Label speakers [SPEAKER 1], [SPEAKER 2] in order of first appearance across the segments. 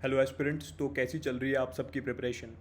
[SPEAKER 1] Hello aspirants. तो कैसी चल रही है आप सबकी प्रिपरेशन?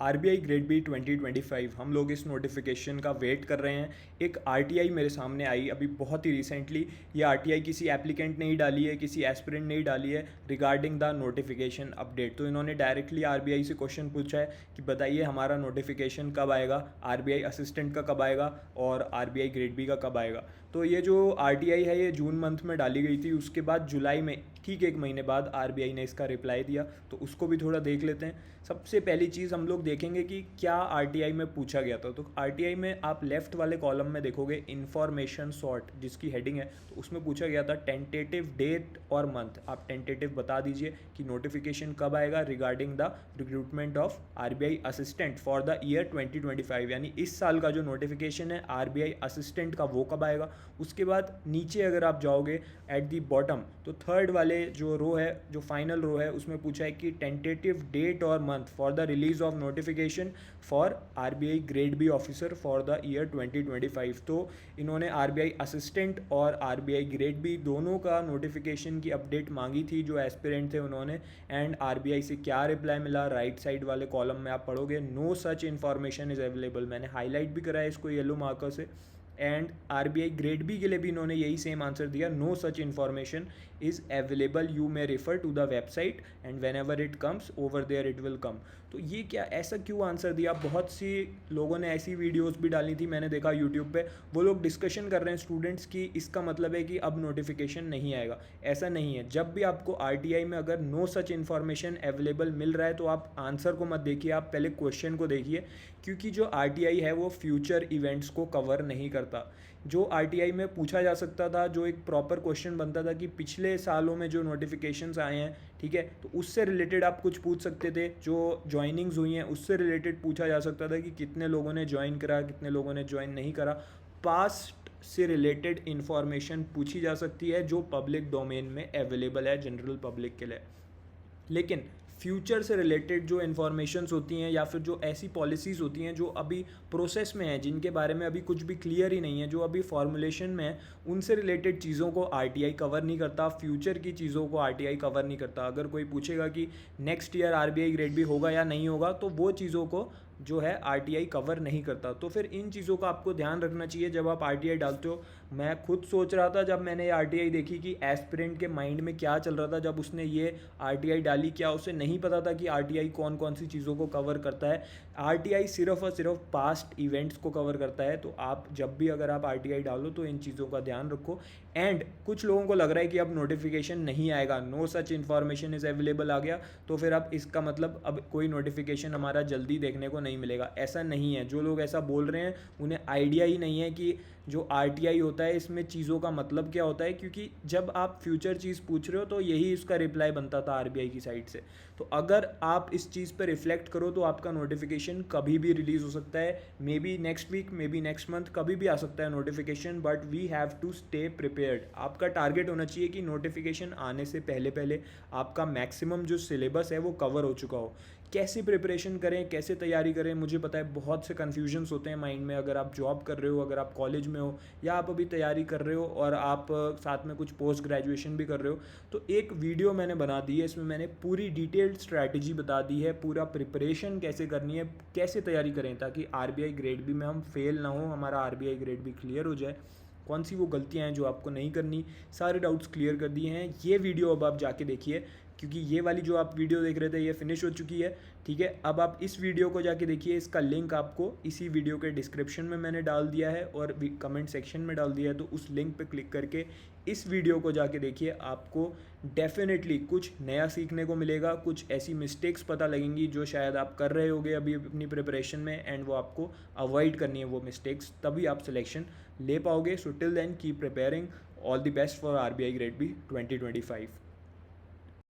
[SPEAKER 1] आरबीआई ग्रेड बी 2025 हम लोग इस नोटिफिकेशन का वेट कर रहे हैं। एक आरटीआई मेरे सामने आई अभी बहुत ही रिसेंटली। ये आरटीआई किसी एप्लीकेंट ने ही डाली है, किसी एस्पिरेंट ने ही डाली है रिगार्डिंग द नोटिफिकेशन अपडेट। तो इन्होंने डायरेक्टली आरबीआई से क्वेश्चन पूछा है कि बताइए हमारा नोटिफिकेशन कब आएगा, आरबीआई असिस्टेंट का कब आएगा और आरबीआई ग्रेड बी का कब आएगा। तो ये जो आरटीआई है ये जून मंथ में डाली गई थी, उसके बाद जुलाई में ठीक एक महीने बाद आरबीआई ने इसका रिप्लाई दिया। तो उसको भी थोड़ा देख लेते हैं। सबसे पहली चीज़ हम लोग देखेंगे कि क्या आरटीआई में पूछा गया था। तो आरटीआई में आप लेफ्ट वाले कॉलम में देखोगे इन्फॉर्मेशन सॉर्ट जिसकी हेडिंग है, तो उसमें पूछा गया था टेंटेटिव डेट और मंथ। आप टेंटेटिव बता दीजिए कि नोटिफिकेशन कब आएगा regarding the recruitment of RBI assistant for the year 2025, यानी इस साल का जो नोटिफिकेशन है आरबीआई असिस्टेंट का वो कब आएगा। उसके बाद नीचे अगर आप जाओगे एट दी बॉटम, तो थर्ड वाले जो रो है, जो फाइनल रो है, उसमें पूछा है कि टेंटेटिव डेट और month for the release of notification for RBI grade B officer for the year 2025। तो इन्होंने आरबीआई असिस्टेंट और आरबीआई ग्रेड बी दोनों का नोटिफिकेशन की अपडेट मांगी थी जो एस्पिरेंट थे उन्होंने। एंड आरबीआई से क्या रिप्लाई मिला, राइट साइड वाले कॉलम में आप पढ़ोगे no such information is available. मैंने हाईलाइट भी करा है इसको येलो मार्कर से। एंड आरबीआई ग्रेड बी के लिए भी इन्होंने यही सेम आंसर दिया, no such information is available, you may refer to the website and whenever it comes over there it will come. तो ये क्या, ऐसा क्यों आंसर दिया? बहुत सी लोगों ने ऐसी वीडियोस भी डाली थी, मैंने देखा यूट्यूब पे, वो लोग डिस्कशन कर रहे हैं स्टूडेंट्स की इसका मतलब है कि अब नोटिफिकेशन नहीं आएगा। ऐसा नहीं है। जब भी आपको आरटीआई में अगर नो सच इन्फॉर्मेशन अवेलेबल मिल रहा है तो आप आंसर को मत देखिए, आप पहले क्वेश्चन को देखिए, क्योंकि जो आरटीआई है वो फ्यूचर इवेंट्स को कवर नहीं करता। जो आरटीआई में पूछा जा सकता था, जो एक प्रॉपर क्वेश्चन बनता था कि पिछले सालों में जो नोटिफिकेशंस आए हैं, ठीक है, तो उससे रिलेटेड आप कुछ पूछ सकते थे। जो ज्वाइनिंग्स हुई हैं उससे रिलेटेड पूछा जा सकता था कि कितने लोगों ने ज्वाइन करा, कितने लोगों ने ज्वाइन नहीं करा। पास्ट से रिलेटेड इंफॉर्मेशन पूछी जा सकती है जो पब्लिक डोमेन में अवेलेबल है जनरल पब्लिक के लिए। लेकिन फ्यूचर से रिलेटेड जो इन्फॉर्मेशंस होती हैं या फिर जो ऐसी पॉलिसीज़ होती हैं जो अभी प्रोसेस में हैं, जिनके बारे में अभी कुछ भी क्लियर ही नहीं है, जो अभी फॉर्मुलेशन में है, उनसे रिलेटेड चीज़ों को आरटीआई कवर नहीं करता। फ्यूचर की चीज़ों को आरटीआई कवर नहीं करता। अगर कोई पूछेगा कि next year RBI grade B होगा या नहीं होगा, तो वो चीज़ों को जो है आरटीआई कवर नहीं करता। तो फिर इन चीज़ों का आपको ध्यान रखना चाहिए जब आप आरटीआई डालते हो। मैं खुद सोच रहा था जब मैंने ये आरटीआई देखी कि एस्पिरेंट के माइंड में क्या चल रहा था जब उसने ये आरटीआई डाली। क्या उसे नहीं पता था कि आरटीआई कौन कौन सी चीज़ों को कवर करता है? आरटीआई सिर्फ और सिर्फ पास्ट इवेंट्स को कवर करता है। तो आप जब भी अगर आप आरटीआई डालो तो इन चीज़ों का ध्यान रखो। एंड कुछ लोगों को लग रहा है कि अब नोटिफिकेशन नहीं आएगा, no such information is available आ गया, तो फिर अब इसका मतलब अब कोई नोटिफिकेशन हमारा जल्दी देखने को नहीं मिलेगा। ऐसा नहीं है। जो लोग ऐसा बोल रहे हैं उन्हें आइडिया ही नहीं है कि जो आरटीआई होता है इसमें चीज़ों का मतलब क्या होता है, क्योंकि जब आप फ्यूचर चीज़ पूछ रहे हो तो यही इसका रिप्लाई बनता था आरबीआई की साइड से। तो अगर आप इस चीज़ पर रिफ्लेक्ट करो तो आपका नोटिफिकेशन कभी भी रिलीज़ हो सकता है, maybe next week, maybe next month, कभी भी आ सकता है notification. But we have to stay prepared. आपका टारगेट होना चाहिए कि नोटिफिकेशन आने से पहले पहले आपका मैक्सिमम जो सिलेबस है वो कवर हो चुका हो। कैसे प्रिपरेशन करें, कैसे तैयारी करें, मुझे पता है बहुत से कन्फ्यूजन्स होते हैं माइंड में। अगर आप जॉब कर रहे हो, अगर आप कॉलेज में हो, या आप अभी तैयारी कर रहे हो और आप साथ में कुछ पोस्ट ग्रेजुएशन भी कर रहे हो, तो एक वीडियो मैंने बना दी है, इसमें मैंने पूरी डिटेल्ड स्ट्रैटेजी बता दी है, पूरा प्रिपरेशन कैसे करनी है, कैसे तैयारी करें ताकि आरबीआई ग्रेड बी में हम फेल ना हो, हमारा आरबीआई ग्रेड बी क्लियर हो जाए। कौन सी वो गलतियां हैं जो आपको नहीं करनी, सारे डाउट्स क्लियर कर दिए हैं। ये वीडियो अब आप जाके देखिए, क्योंकि ये वाली जो आप वीडियो देख रहे थे ये फिनिश हो चुकी है, ठीक है। अब आप इस वीडियो को जाके देखिए, इसका लिंक आपको इसी वीडियो के डिस्क्रिप्शन में मैंने डाल दिया है और कमेंट सेक्शन में डाल दिया है। तो उस लिंक पे क्लिक करके इस वीडियो को जाके देखिए, आपको डेफिनेटली कुछ नया सीखने को मिलेगा, कुछ ऐसी मिस्टेक्स पता लगेंगी जो शायद आप कर रहे होगे अभी अपनी प्रिपरेशन में, एंड वो आपको अवॉइड करनी है वो मिस्टेक्स, तभी आप सिलेक्शन ले पाओगे। So till then keep preparing. All the best for RBI grade B 2025।